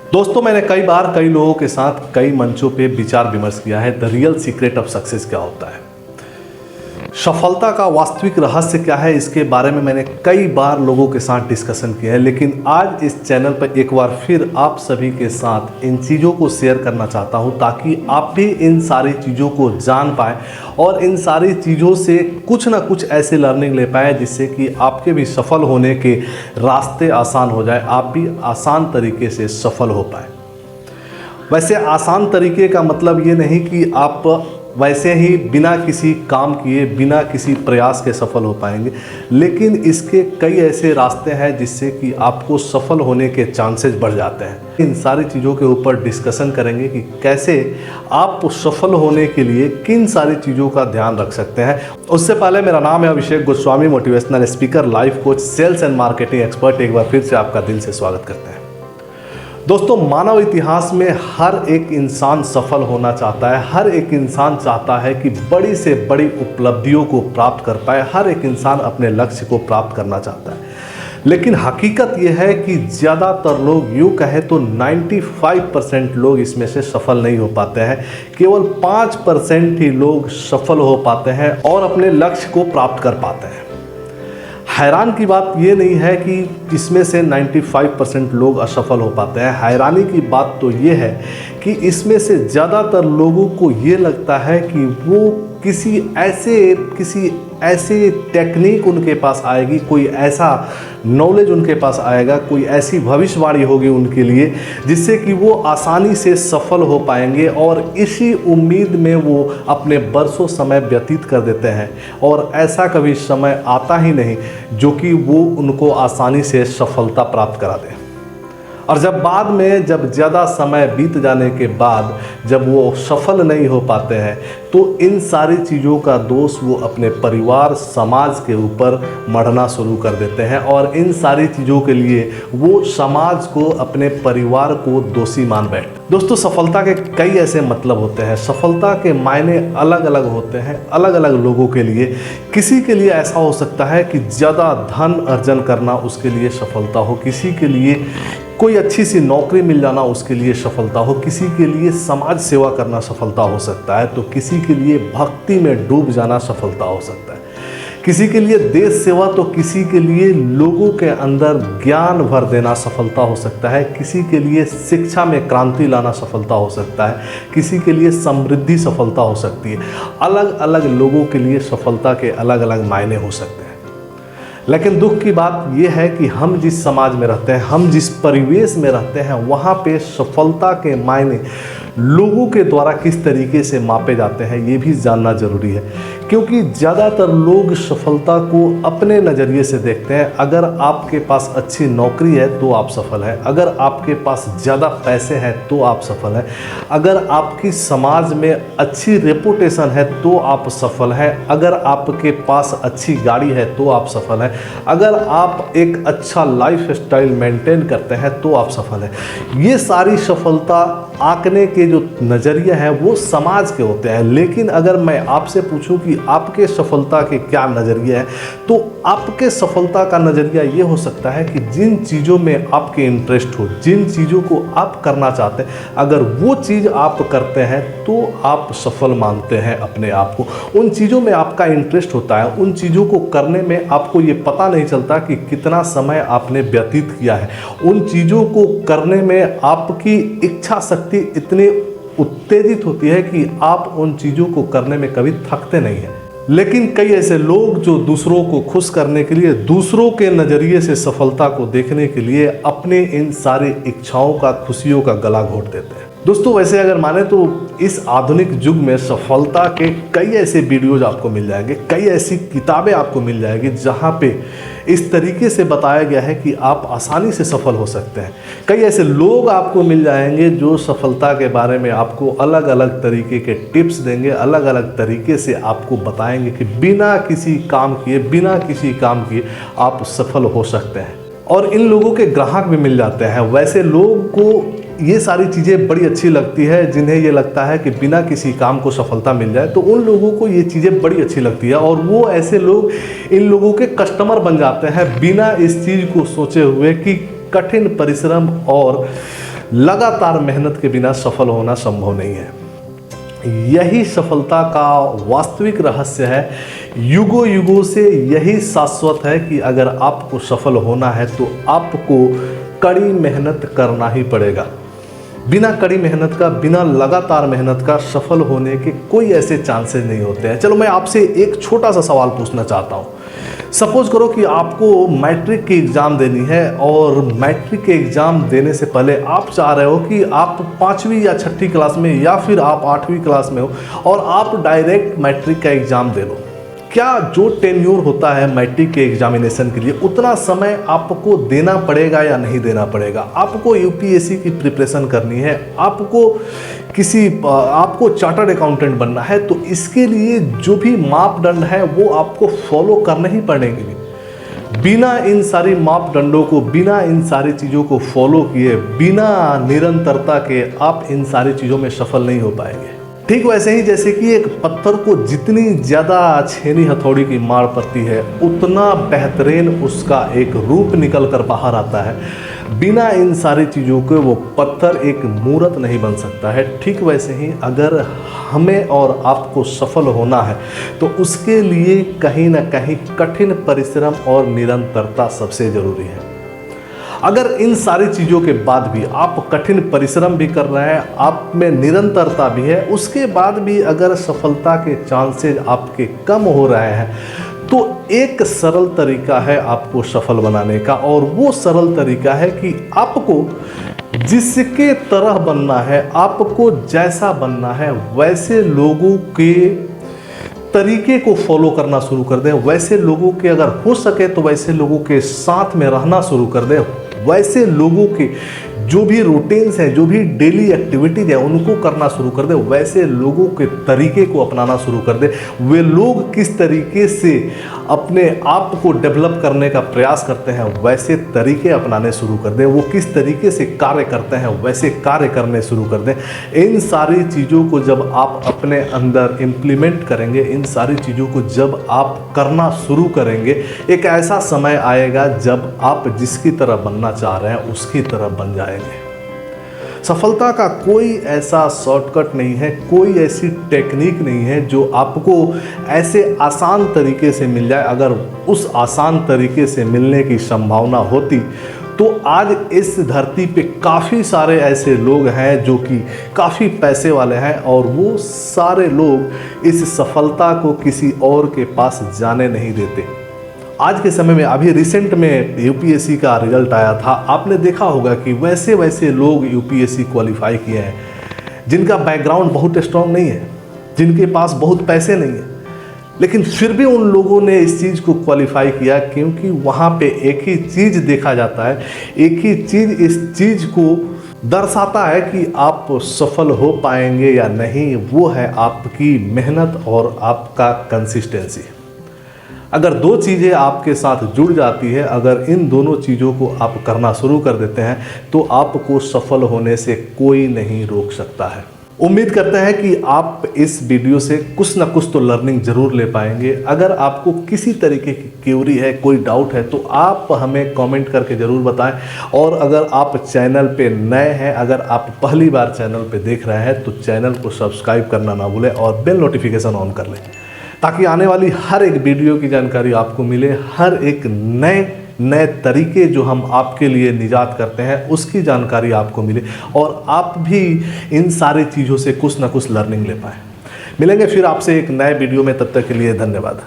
दोस्तों, मैंने कई बार कई लोगों के साथ कई मंचों पे विचार विमर्श किया है the real secret of success क्या होता है, सफलता का वास्तविक रहस्य क्या है। इसके बारे में मैंने कई बार लोगों के साथ डिस्कशन किया है, लेकिन आज इस चैनल पर एक बार फिर आप सभी के साथ इन चीज़ों को शेयर करना चाहता हूं ताकि आप भी इन सारी चीज़ों को जान पाएँ और इन सारी चीज़ों से कुछ ना कुछ ऐसे लर्निंग ले पाएँ जिससे कि आपके भी सफल होने के रास्ते आसान हो जाए, आप भी आसान तरीके से सफल हो पाए। वैसे आसान तरीके का मतलब ये नहीं कि आप वैसे ही बिना किसी काम किए, बिना किसी प्रयास के सफल हो पाएंगे, लेकिन इसके कई ऐसे रास्ते हैं जिससे कि आपको सफल होने के चांसेस बढ़ जाते हैं। इन सारी चीज़ों के ऊपर डिस्कशन करेंगे कि कैसे आप सफल होने के लिए किन सारी चीज़ों का ध्यान रख सकते हैं। उससे पहले मेरा नाम है Abhishek Goswami, motivational speaker, life coach, sales and marketing expert. एक बार फिर से आपका दिल से स्वागत करते हैं। दोस्तों, मानव इतिहास में हर एक इंसान सफल होना चाहता है, हर एक इंसान चाहता है कि बड़ी से बड़ी उपलब्धियों को प्राप्त कर पाए, हर एक इंसान अपने लक्ष्य को प्राप्त करना चाहता है। लेकिन हकीकत यह है कि ज़्यादातर लोग, यूँ कहें तो 95% लोग इसमें से सफल नहीं हो पाते हैं। केवल 5% ही लोग सफल हो पाते हैं और अपने लक्ष्य को प्राप्त कर पाते हैं। हैरान की बात ये नहीं है कि इसमें से 95% लोग असफल हो पाते हैं। हैरानी की बात तो ये है कि इसमें से ज़्यादातर लोगों को ये लगता है कि वो किसी ऐसे टेक्निक उनके पास आएगी, कोई ऐसा नॉलेज उनके पास आएगा, कोई ऐसी भविष्यवाणी होगी उनके लिए जिससे कि वो आसानी से सफल हो पाएंगे, और इसी उम्मीद में वो अपने बरसों समय व्यतीत कर देते हैं और ऐसा कभी समय आता ही नहीं जो कि वो उनको आसानी से सफलता प्राप्त करा दे। और जब बाद में, जब ज़्यादा समय बीत जाने के बाद जब वो सफल नहीं हो पाते हैं तो इन सारी चीज़ों का दोष वो अपने परिवार, समाज के ऊपर मढ़ना शुरू कर देते हैं और इन सारी चीज़ों के लिए वो समाज को, अपने परिवार को दोषी मान बैठते। दोस्तों, सफलता के कई ऐसे मतलब होते हैं, सफलता के मायने अलग अलग होते हैं अलग अलग लोगों के लिए। किसी के लिए ऐसा हो सकता है कि ज़्यादा धन अर्जन करना उसके लिए सफलता हो, किसी के लिए कोई अच्छी सी नौकरी मिल जाना उसके लिए सफलता हो, किसी के लिए समाज सेवा करना सफलता हो सकता है, तो किसी के लिए भक्ति में डूब जाना सफलता हो सकता है, किसी के लिए देश सेवा, तो किसी के लिए लोगों के अंदर ज्ञान भर देना सफलता हो सकता है, किसी के लिए शिक्षा में क्रांति लाना सफलता हो सकता है, किसी के लिए समृद्धि सफलता हो सकती है। अलग अलग लोगों के लिए सफलता के अलग अलग मायने हो सकते हैं। लेकिन दुख की बात यह है कि हम जिस समाज में रहते हैं, हम जिस परिवेश में रहते हैं, वहाँ पे सफलता के मायने लोगों के द्वारा किस तरीके से मापे जाते हैं ये भी जानना जरूरी है, क्योंकि ज़्यादातर लोग सफलता को अपने नज़रिए से देखते हैं। अगर आपके पास अच्छी नौकरी है तो आप सफल हैं, अगर आपके पास ज़्यादा पैसे हैं तो आप सफल हैं, अगर आपकी समाज में अच्छी रेपुटेशन है तो आप सफल हैं, अगर आपके पास अच्छी गाड़ी है तो आप सफल हैं, अगर आप एक अच्छा लाइफ स्टाइल मेंटेन करते हैं तो आप सफल हैं। ये सारी सफलता आंकने के जो नज़रिए हैं वो समाज के होते हैं। लेकिन अगर मैं आपसे पूछूं कि आपके सफलता के क्या नज़रिए हैं, तो आपके सफलता का नज़रिया ये हो सकता है कि जिन चीज़ों में आपके इंटरेस्ट हो, जिन चीज़ों को आप करना चाहते हैं, अगर वो चीज़ आप करते हैं तो आप सफल मानते हैं अपने आप को। उन चीज़ों में आपका इंटरेस्ट होता है, उन चीज़ों को करने में आपको ये पता नहीं चलता कि कितना समय आपने व्यतीत किया है, उन चीज़ों को करने में आपकी इच्छा शक्ति इतनी उत्तेजित होती है कि आप उन चीज़ों को करने में कभी थकते नहीं हैं। लेकिन कई ऐसे लोग जो दूसरों को खुश करने के लिए, दूसरों के नज़रिए से सफलता को देखने के लिए अपने इन सारी इच्छाओं का, खुशियों का गला घोट देते हैं। दोस्तों, वैसे अगर माने तो इस आधुनिक युग में सफलता के कई ऐसे वीडियोज आपको मिल जाएंगे, कई ऐसी किताबें आपको मिल जाएगी जहाँ पे इस तरीके से बताया गया है कि आप आसानी से सफल हो सकते हैं। कई ऐसे लोग आपको मिल जाएंगे जो सफलता के बारे में आपको अलग अलग तरीके के टिप्स देंगे, अलग अलग तरीके से आपको बताएंगे कि बिना किसी काम किए आप सफल हो सकते हैं। और इन लोगों के ग्राहक भी मिल जाते हैं। वैसे लोगों को ये सारी चीज़ें बड़ी अच्छी लगती है, जिन्हें ये लगता है कि बिना किसी काम को सफलता मिल जाए, तो उन लोगों को ये चीज़ें बड़ी अच्छी लगती है और वो ऐसे लोग इन लोगों के कस्टमर बन जाते हैं बिना इस चीज़ को सोचे हुए कि कठिन परिश्रम और लगातार मेहनत के बिना सफल होना संभव नहीं है। यही सफलता का वास्तविक रहस्य है। युगों युगों से यही शाश्वत है कि अगर आपको सफल होना है तो आपको कड़ी मेहनत करना ही पड़ेगा। बिना कड़ी मेहनत का, बिना लगातार मेहनत का सफल होने के कोई ऐसे चांसेस नहीं होते हैं। चलो मैं आपसे एक छोटा सा सवाल पूछना चाहता हूँ। सपोज करो कि आपको मैट्रिक की एग्ज़ाम देनी है और मैट्रिक के एग्ज़ाम देने से पहले आप चाह रहे हो कि आप 5वीं या 6ठी क्लास में या फिर आप 8वीं क्लास में हो और आप डायरेक्ट मैट्रिक का एग्ज़ाम दे लो। क्या जो टेन्योर होता है मैट्रिक के एग्जामिनेशन के लिए उतना समय आपको देना पड़ेगा या नहीं देना पड़ेगा? आपको यूपीएससी की प्रिपरेशन करनी है, आपको चार्टर्ड अकाउंटेंट बनना है, तो इसके लिए जो भी मापदंड है वो आपको फॉलो करने ही पड़ेंगे। बिना इन सारी मापदंडों को, बिना इन सारी चीज़ों को फॉलो किए, बिना निरंतरता के आप इन सारी चीज़ों में सफल नहीं हो पाएंगे। ठीक वैसे ही जैसे कि एक पत्थर को जितनी ज़्यादा छेनी हथौड़ी की मार पड़ती है उतना बेहतरीन उसका एक रूप निकल कर बाहर आता है। बिना इन सारी चीज़ों के वो पत्थर एक मूर्त नहीं बन सकता है। ठीक वैसे ही अगर हमें और आपको सफल होना है तो उसके लिए कहीं ना कहीं कठिन परिश्रम और निरंतरता सबसे ज़रूरी है। अगर इन सारी चीज़ों के बाद भी आप कठिन परिश्रम भी कर रहे हैं, आप में निरंतरता भी है, उसके बाद भी अगर सफलता के चांसेस आपके कम हो रहे हैं तो एक सरल तरीका है आपको सफल बनाने का, और वो सरल तरीका है कि आपको जिसके तरह बनना है, आपको जैसा बनना है वैसे लोगों के तरीके को फॉलो करना शुरू कर दें। वैसे लोगों के अगर हो सके तो वैसे लोगों के साथ में रहना शुरू कर दें। वैसे लोगों के जो भी रूटीन्स हैं, जो भी डेली एक्टिविटीज़ हैं उनको करना शुरू कर दे। वैसे लोगों के तरीके को अपनाना शुरू कर दे। वे लोग किस तरीके से अपने आप को डेवलप करने का प्रयास करते हैं वैसे तरीके अपनाने शुरू कर दें। वो किस तरीके से कार्य करते हैं वैसे कार्य करने शुरू कर दें। इन सारी चीज़ों को जब आप अपने अंदर इम्प्लीमेंट करेंगे, इन सारी चीज़ों को जब आप करना शुरू करेंगे, एक ऐसा समय आएगा जब आप जिसकी तरह बनना चाह रहे हैं उसकी तरह बन जाएंगे। सफलता का कोई ऐसा शॉर्टकट नहीं है, कोई ऐसी टेक्निक नहीं है जो आपको ऐसे आसान तरीके से मिल जाए। अगर उस आसान तरीके से मिलने की संभावना होती तो आज इस धरती पे काफ़ी सारे ऐसे लोग हैं जो कि काफ़ी पैसे वाले हैं और वो सारे लोग इस सफलता को किसी और के पास जाने नहीं देते। आज के समय में अभी रिसेंट में यूपीएससी का रिजल्ट आया था। आपने देखा होगा कि वैसे वैसे लोग यूपीएससी क्वालिफाई किए हैं जिनका बैकग्राउंड बहुत स्ट्रांग नहीं है, जिनके पास बहुत पैसे नहीं है, लेकिन फिर भी उन लोगों ने इस चीज़ को क्वालिफाई किया क्योंकि वहाँ पे एक ही चीज़ देखा जाता है, एक ही चीज़ इस चीज़ को दर्शाता है कि आप सफल हो पाएंगे या नहीं। वो है आपकी मेहनत और आपका कंसिस्टेंसी। अगर दो चीज़ें आपके साथ जुड़ जाती है, अगर इन दोनों चीज़ों को आप करना शुरू कर देते हैं तो आपको सफल होने से कोई नहीं रोक सकता है। उम्मीद करते हैं कि आप इस वीडियो से कुछ ना कुछ तो लर्निंग ज़रूर ले पाएंगे। अगर आपको किसी तरीके की क्वेरी है, कोई डाउट है तो आप हमें कमेंट करके ज़रूर बताएं। और अगर आप चैनल पे नए हैं, अगर आप पहली बार चैनल पे देख रहे हैं तो चैनल को सब्सक्राइब करना ना भूलें और बेल नोटिफिकेशन ऑन कर लें ताकि आने वाली हर एक वीडियो की जानकारी आपको मिले। हर एक नए तरीके जो हम आपके लिए निजात करते हैं उसकी जानकारी आपको मिले और आप भी इन सारी चीज़ों से कुछ ना कुछ लर्निंग ले पाएँ। मिलेंगे फिर आपसे एक नए वीडियो में, तब तक के लिए धन्यवाद।